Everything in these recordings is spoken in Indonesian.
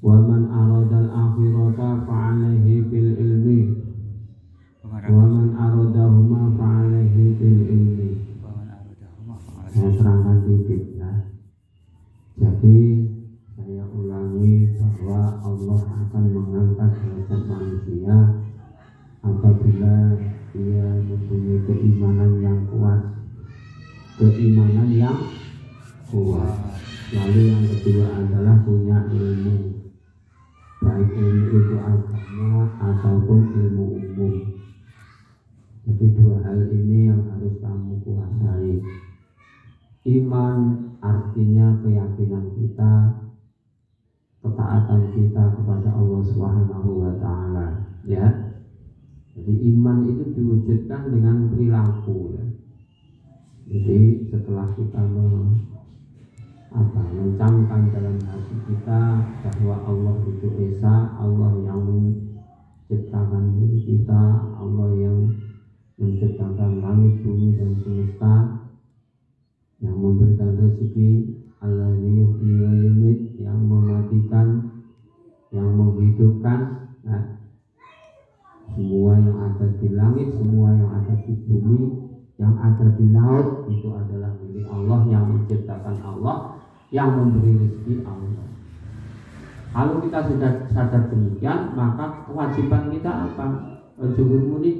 Wa man aradal akhirata fa'alaihi bil ilmi wa man aradahuma fa'alaihi bil ilmi. Saya terangkan sedikit ya. Jadi saya ulangi bahwa Allah akan mengangkat derajat manusia apabila dia mempunyai keimanan yang kuat. Keimanan yang kuat. Lalu yang kedua adalah punya ilmu, baik ilmu itu agama ataupun ilmu umum. Jadi dua hal ini yang harus kamu kuasai. Iman artinya keyakinan kita, ketaatan kita kepada Allah Subhanahu wa taala, ya. Jadi iman itu diwujudkan dengan perilaku, ya. Jadi setelah kita mencamkan dalam hati kita bahwa Allah itu esa, Allah yang menciptakan diri kita, Allah yang menciptakan langit, bumi dan semesta, yang memberikan rezeki, alladzi yuhyi wa yumiit, yang mematikan, yang menghidupkan, nah, semua yang ada di langit, semua yang ada di bumi, yang ada di laut itu adalah milik Allah, yang menciptakan Allah, yang memberi rezeki Allah. Kalau kita sudah sadar demikian, maka kewajiban kita apa? Jujur muni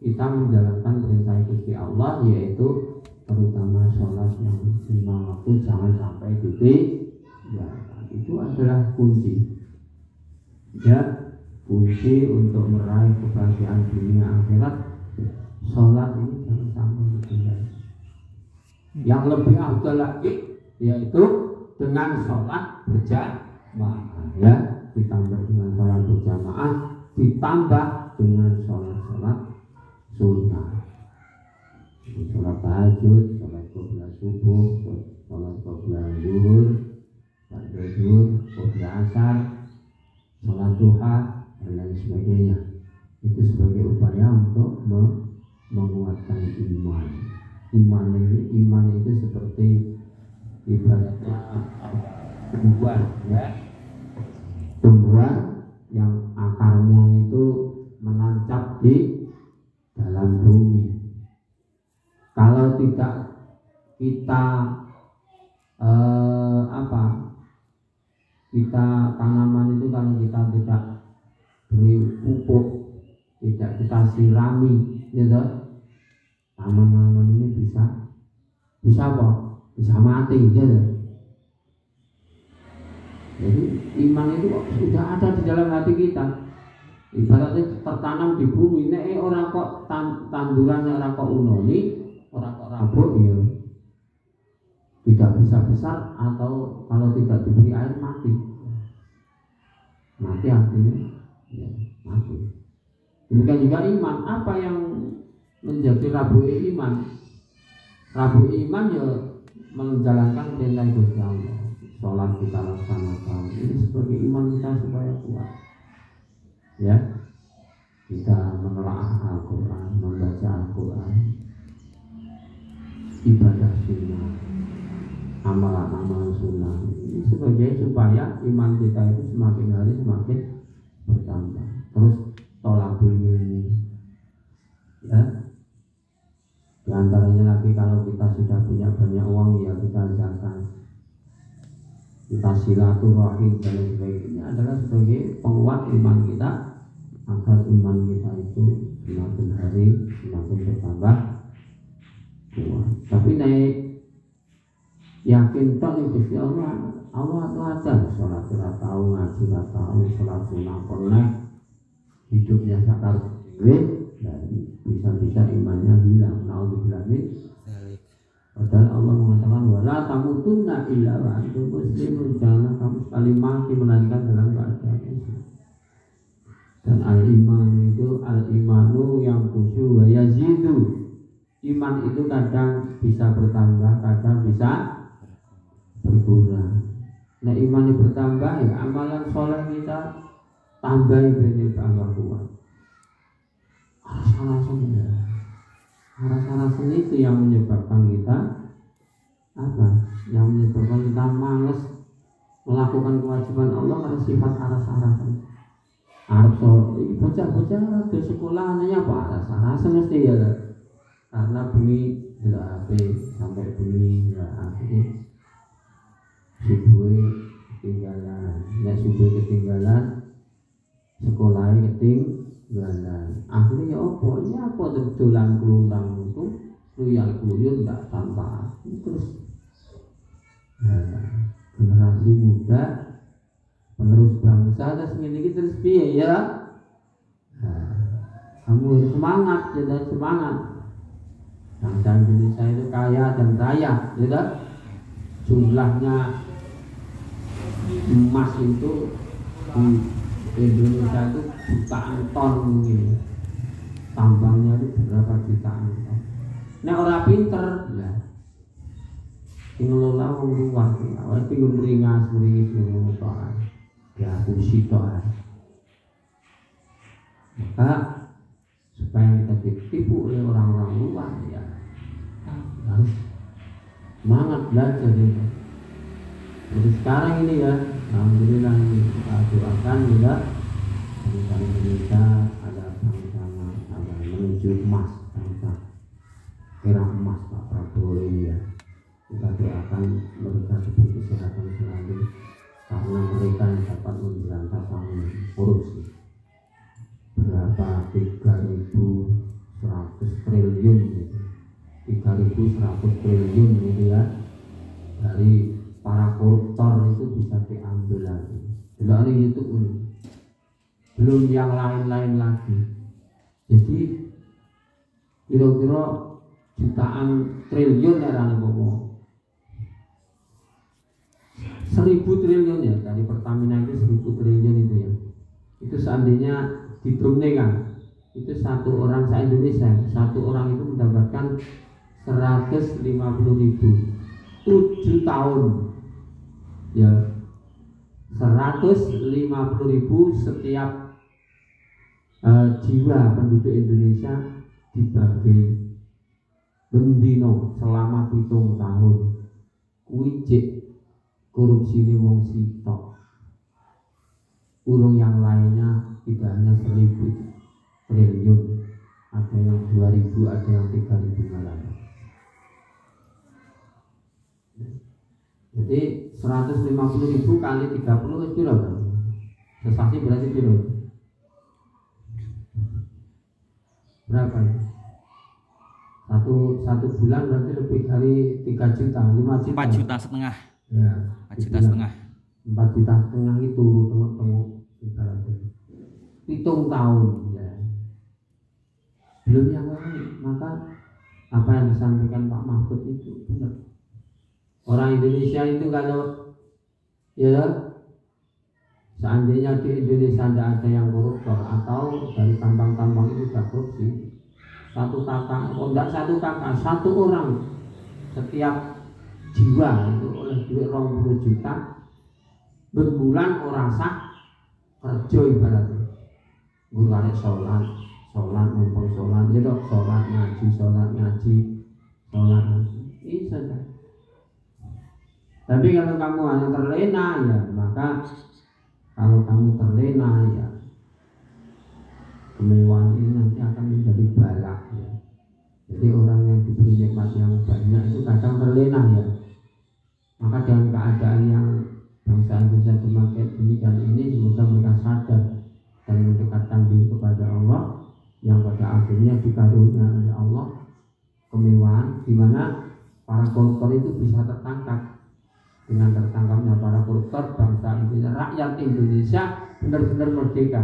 kita menjalankan perintah Gusti Allah, yaitu terutama sholat yang 5 waktu jangan sampai ditinggalkan. Itu adalah kunci, ya, kunci untuk meraih kebahagiaan dunia akhirat. Sholat ini jangan sampai ditinggalkan. Yang lebih afdal lagi yaitu dengan sholat berjamaah, ya, ditambah dengan sholat berjamaah, ditambah dengan sholat sunnah. Sholat tahajud, sholat qabla subuh, sholat qabla zuhur, ba'da zuhur, qabla asar, sholat duha dan lain sebagainya. Itu sebagai upaya untuk menguatkan iman. Iman itu seperti ibaratnya tumbuhan, ya, tumbuhan yang akarnya itu menancap di dalam bumi. Kalau tidak kita kita tanaman itu kalau kita tidak beri pupuk, tidak kita sirami, gitu, tanaman ini bisa apa? Bisa mati, gitu. Jadi iman itu sudah ada di dalam hati kita. Ibaratnya tertanam di bumi. Nek orang kok tandurannya orang kok unoni, orang kok rabuk, ya tidak bisa besar, atau kalau tidak diberi air mati artinya ya, mati. Demikian juga iman. Apa yang menjadi rabu iman? Rabu iman ya menjalankan perintah Gusti Allah. Sholat kita laksanakan, ini sebagai iman kita supaya kuat, ya. Kita menelaah Al-Quran, membaca Al-Quran, ibadah sunnah, amalan-amalan sunnah, ini sebagai supaya iman kita itu semakin hari semakin bertambah. Terus tolakul ilmi, ya. Di antaranya lagi, kalau kita sudah punya banyak uang, ya kita zakat, kita silaturahim dan lain sebagainya, adalah sebagai penguat iman kita, agar iman kita itu semakin hari semakin bertambah kuat. Tapi naik yakin tak nih Gusti Allah tuh ada sholat tidak tahu, ngaji tidak tahu, sholat sunnah pernah, hidupnya sakar dewe, dan bisa-bisa imannya hilang. Naudzubillah min. Padahal Allah mengatakan wala tamutunna illa wa antum muslimun, jangan kamu sekali mati melainkan dalam keadaan Islam. Dan al-iman itu al-imanu yang khusyuk wa yazidu. Iman itu kadang bisa bertambah, kadang bisa berkurang. Nah, iman itu bertambah, ya amalan soleh kita tambah, ini tambah kuat. Rasa-rasa itu yang menyebabkan kita apa? Yang menyebabkan kita malas melakukan kewajiban Allah, karena sifat aras-arasan. Arep so iki bocah-bocah ke sekolah hanya apa aras-arasan mesti ya. Karena bunyi delok HP sampai bunyi ya akhirnya subuhe ketinggalan. Nek subuhe ketinggalan sekolahnya ketinggalan. Akhirnya ya apa dolan keluntang itu luyang kuyun ndak tanpa terus generasi muda penerus bangsa terus miliki terus piye ya kamu harus semangat jadi semangat bangsa Indonesia itu kaya dan raya ya jumlahnya emas itu di Indonesia itu jutaan ton mungkin tambangnya itu berapa jutaan ton. Nek ora pinter ya ngelola wong luar awake tinggal meringas ngono tok ya kursi tok maka supaya kita ditipu oleh orang-orang luar ya harus semangat belajar ya. Jadi sekarang ini ya alhamdulillah ini kita doakan juga bangsa Indonesia ada bangsa ada menuju emas bangsa kira emas Pak Prabowo ya. Kita doakan mereka diberi kesehatan selalu karena mereka yang dapat memberantas korupsi. Berapa 3.100 triliun gitu. 3.100 triliun gitu ya dari para koruptor itu bisa diambil lagi. Tidak itu pun belum yang lain-lain lagi. Jadi kira-kira jutaan triliun era ngomong 1.000 triliun ya dari Pertamina itu 1.000 triliun itu ya. Itu seandainya dihitung-kan itu satu orang se-Indonesia satu orang itu mendapatkan 150.000 7 tahun ya 150.000 setiap jiwa penduduk Indonesia dibagi bendino selama 7 tahun kuwi korupsi ini wong sitok urung yang lainnya tidak hanya 1.000 triliun ada yang 2.000 ada yang 3.000 malah jadi 150.000 kali 30 itu berapa? Sesasi berarti berapa ya? Satu bulan berarti lebih dari 3 juta 5 juta 4,5 juta ya 4,5 juta 4,5 juta itu tengok-tengok ibaratnya 7 tahun ya belum yang lain. Maka apa yang disampaikan Pak Mahfud itu benar. Orang Indonesia itu kalau ya seandainya di Indonesia tidak ada yang koruptor atau dari tambang-tambang itu tidak korupsi satu orang setiap jiwa itu oleh duit 20 juta berbulan orang sah kerja ibaratnya gurane sholat mumpung sholat itu sholat ngaji ini saja. Tapi kalau kamu hanya terlena ya maka kalau kamu terlena ya kemewahan ini nanti akan menjadi balak ya. Jadi orang yang diberi nikmat yang banyak itu kadang terlena ya. Maka dalam keadaan yang bangsa Indonesia semakin demikian ini semoga mereka sadar dan mendekatkan diri kepada Allah yang pada akhirnya dikaruniai oleh Allah kemewahan di mana para koruptor itu bisa tertangkap. Dengan tertangkapnya para koruptor bangsa Indonesia rakyat Indonesia benar-benar merdeka.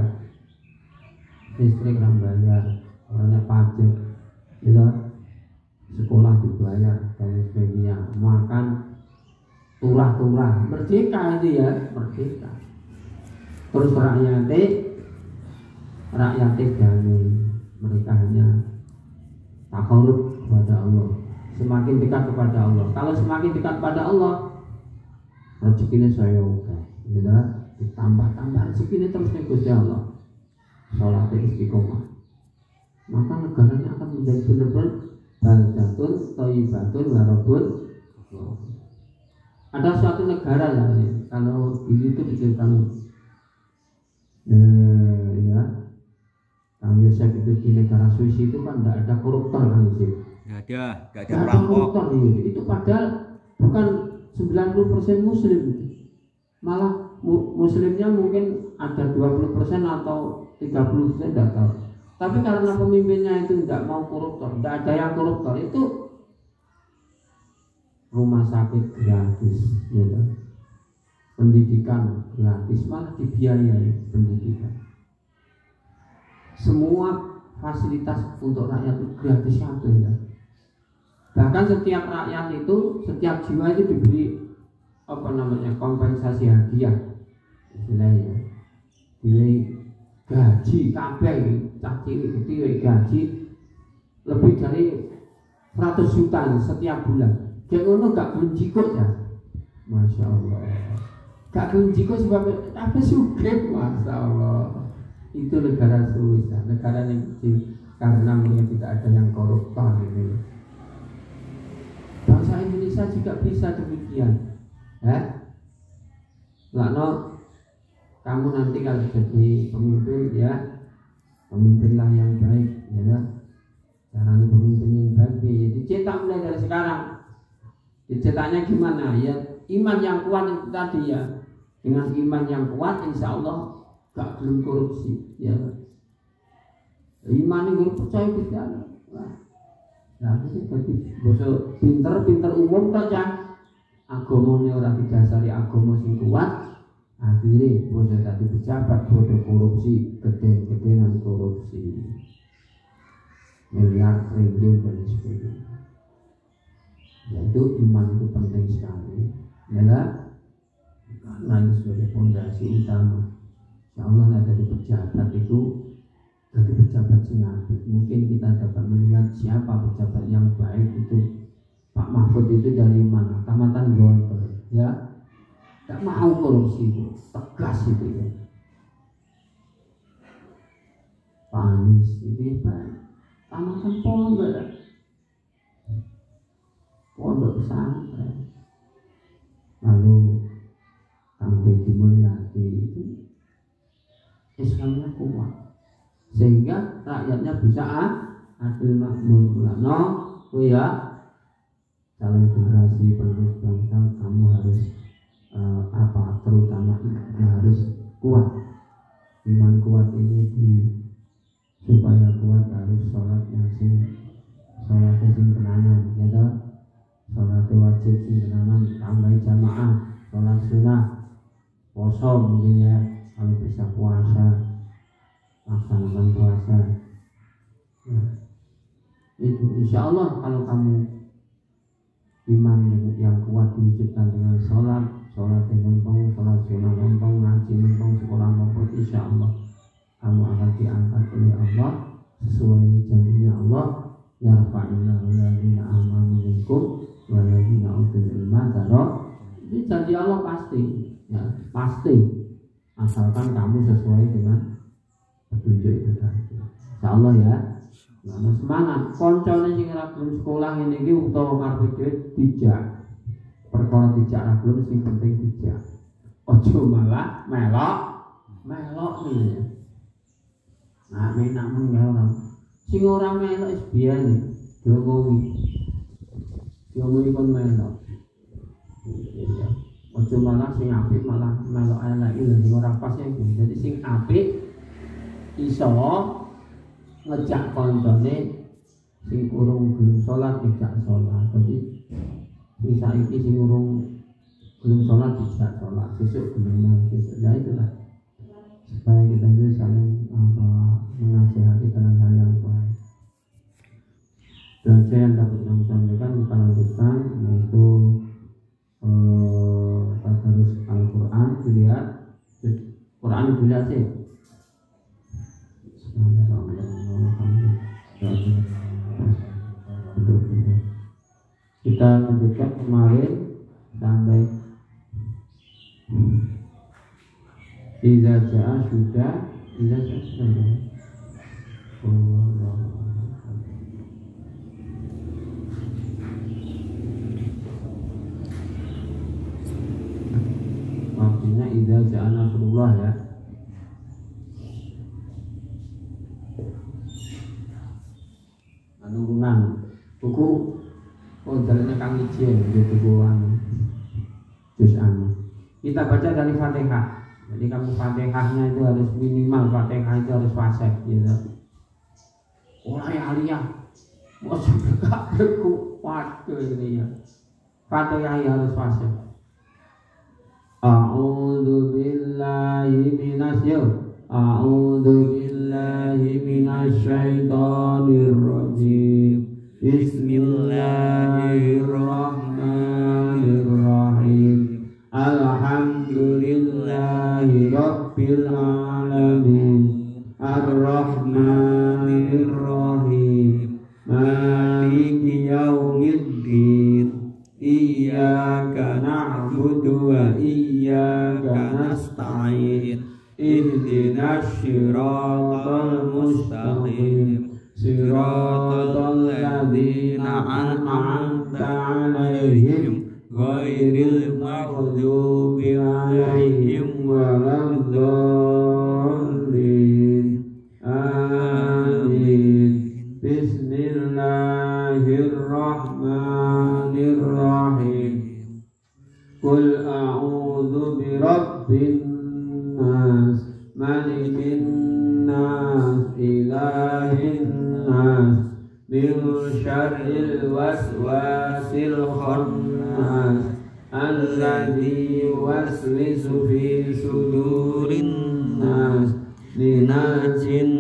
Listrik orang bayar, orangnya pajak, gitu, sekolah dibayar dan sebagainya, makan turah-turah, merdeka itu ya, merdeka. Terus rakyatnya damai, mereka hanya takarub kepada Allah, semakin dekat kepada Allah. Kalau semakin dekat kepada Allah, rezekinya saya oke, gitu, ditambah rezekinya terus nih Gusti Allah. Sholat istiqomah, maka negaranya akan menjadi benar-benar baldatun, thayyibatun, warabun. Ada suatu negara ya, kalau di YouTube diceritakan Ya, Kang Yosef itu di negara Swiss itu kan tidak ada koruptor, Kang Yosef. Nggak ada Tidak ada perampok. koruptor itu padahal bukan 90% Muslim, malah Muslimnya mungkin ada 20% atau 30%, tidak tahu. Tapi karena pemimpinnya itu tidak mau koruptor, tidak ada yang koruptor, itu rumah sakit gratis, gitu. Pendidikan gratis, malah dibiayai pendidikan. Semua fasilitas untuk rakyat itu gratis satu ya. Bahkan setiap rakyat itu, setiap jiwa itu diberi kompensasi hadiah, istilahnya. Diberi gaji kabeh, caci itu gaji lebih dari 100 juta setiap bulan. Kayak ngono gak kunjikut ya, masya Allah. Gak kunjikut sebab apa sugih, masya Allah. Itu negara Swiss, negara yang kecil karena mereka tidak ada yang koruptor gitu. Bangsa Indonesia juga bisa demikian, ya. Lakno, kamu nanti kalau jadi pemimpin ya, pemimpinlah yang baik, ya. Caranya pemimpin yang baik, ya dicetak mulai dari sekarang. Dicetaknya gimana? Ya iman yang kuat itu tadi ya. Dengan iman yang kuat, insya Allah gak belum korupsi, ya. Iman yang percaya kita, nah itu jadi bosok pinter umum tak ya. Agamanya orang didasari agama sing kuat, akhirnya bosok tadi pejabat bodoh korupsi, gede-gedean korupsi, miliar, triliun dan sebagainya. Yaitu iman itu penting sekali, ya. Karena ini sebagai fondasi utama. Ya Allah, nah dari pejabat itu, dari pejabat singapura, mungkin kita dapat melihat siapa pejabat yang baik itu. Pak Mahfud itu dari mana? Kecamatan Gontor, ya, tak mau korupsi itu, tegas itu ya. Pak Anies itu baik, Kecamatan Pondok pesantren. Lalu Kang Deddy Mulyadi itu Islamnya kuat sehingga rakyatnya bisa adil makmur. No, ya calon generasi penerus bangsa, kamu harus terutama harus kuat. Iman kuat ini supaya kuat harus sholatnya sholat sing tenanan, ya toh. Sholat wajib sing tenanan, tambah jamaah, sholat sunnah, poso mungkin ya. Kalau bisa puasa, laksanakan puasa. Nah, itu insya Allah kalau kamu iman yang kuat diwujudkan dengan sholat mumpung, sholat sunnah mumpung, ngaji mumpung, sekolah mumpung, insya Allah kamu akan diangkat oleh Allah sesuai janjinya Allah. Yarfa'illahu alladziina aamanu minkum walladziina utul ilma darajat. Ini janji Allah pasti, ya pasti. Asalkan kamu sesuai dengan petunjuk itu tadi. Insyaallah ya. Nah, semangat. Koncone sing ora gelem sekolah ngene iki utawa karep duit dijak. Perkara dijak ora gelem sing penting dijak. Aja malah melok nih. Nah, menak men ora. Sing ora melok wis biyen diomongi. Diomongi kon melok. Ya. Ojo malah sing apik malah melok elek iki sing ora pas iki. Jadi sing apik iso ngejak koncone sing urung gelem salat dijak salat. Jadi sing saiki sing urung gelem salat dijak salat, sesuk gelem nangis. Ya itulah. Supaya kita itu saling menasihati dalam hal yang baik. Dan saya yang dapat kami sampaikan kita lanjutkan, yaitu tadarus Al-Quran dilihat, Quran dilihat sih. Kita lanjutkan kemarin sampai Iza ja'a sudah, Iza ja'a sudah. Maksudnya Iza ja'a Nasrullah ya. Panitia gitu buan juz anu. Kita baca dari Fatihah. Jadi kamu Fatihahnya itu harus minimal, Fatihah itu harus fasih gitu. Mulai aliyah, mau sampai kabelku, waduh ini ya. Fatihah harus fasih. A'udzu billahi minasyaitonir rajim. Bismillahirrahmanirrahim. Alhamdulillahi rabbil alamin. Ar-Rahmanir-Rahim. Maliki yaumiddin. Iyyaka na'budu wa iyyaka nasta'in. Ihdinas siratal mustaqim. Siratal ladzina an'amta 'alaihim ghairil maghdubi 'alaihim waladdallin. Amin. Bismillahirrahmanirrahim. Qul a'udzu birabbin nas, malikin nas, ilahin nas, min syarril waswasil khannas, alladzi yuwaswisu fi sudurin nas, minal jin